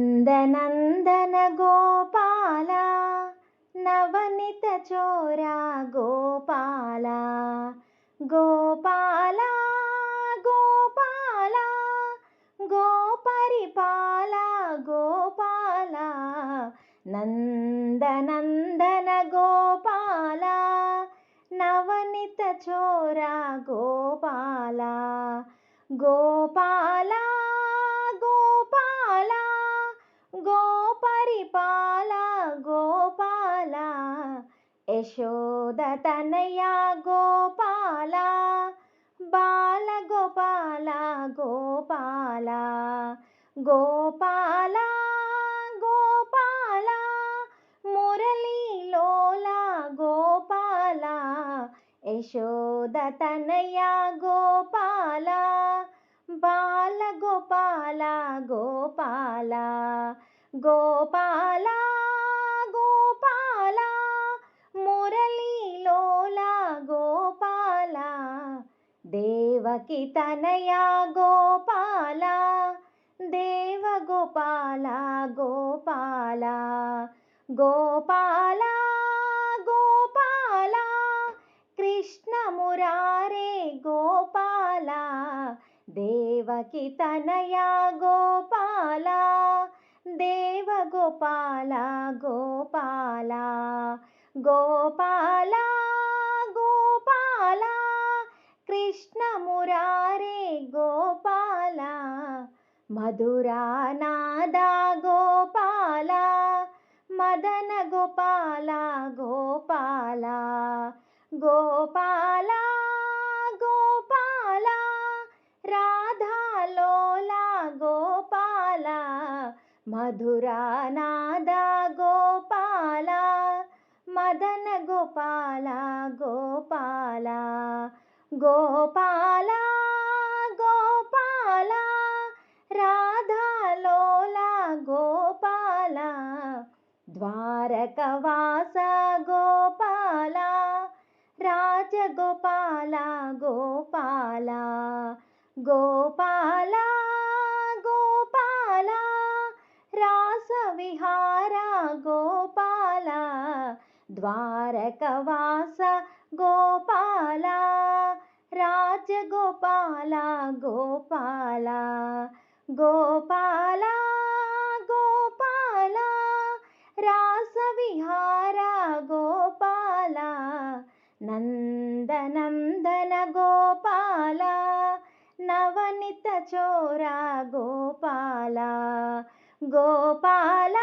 नन्दनन्दन गोपाला नवनीत चोरा गोपाला गोपाला गोपाला गोपरिपाला गोपाला नन्दनन्दन गोपाला नवनीत चोरा गोपाला गोपाला गोपाला गोपरिपाला गोपाला यशोदतनया गोपाला बालगोपाला गोपाला गोपाला गोपाला मुरलीलोला गोपाला यशोदतनया गोपाला बालगोपाला गोपाला गोपाला गोपाला मुरलीलोला गोपाला देवकी तनया गोपाला देवगोपाला गोपाला गोपाला गोपाला कृष्ण मुरारे गोपाला देवकी तनया गोपाला देवगोपाला गोपाला गोपाला गोपाला कृष्ण मुरारे गोपाला मधुरा नादा गोपाला मदन गोपाला गोपाला गोपाला गोपाला राधा लोला गोपाला मधुरा नादा गोपाला मदन गोपाला गोपाला गोपाला गोपाला राधा लोला गोपाला द्वारकवास गोपाला राजगोपाला गोपाला गोपाला गोपाला रासविहारा गोपाला द्वारकवास गोपाला राजगोपाला गोपाला गोपाला गोपाला रासविहारा गोपाला नन्दनन्दन गोपाला नवनीत चोरा गोपाला गोपाला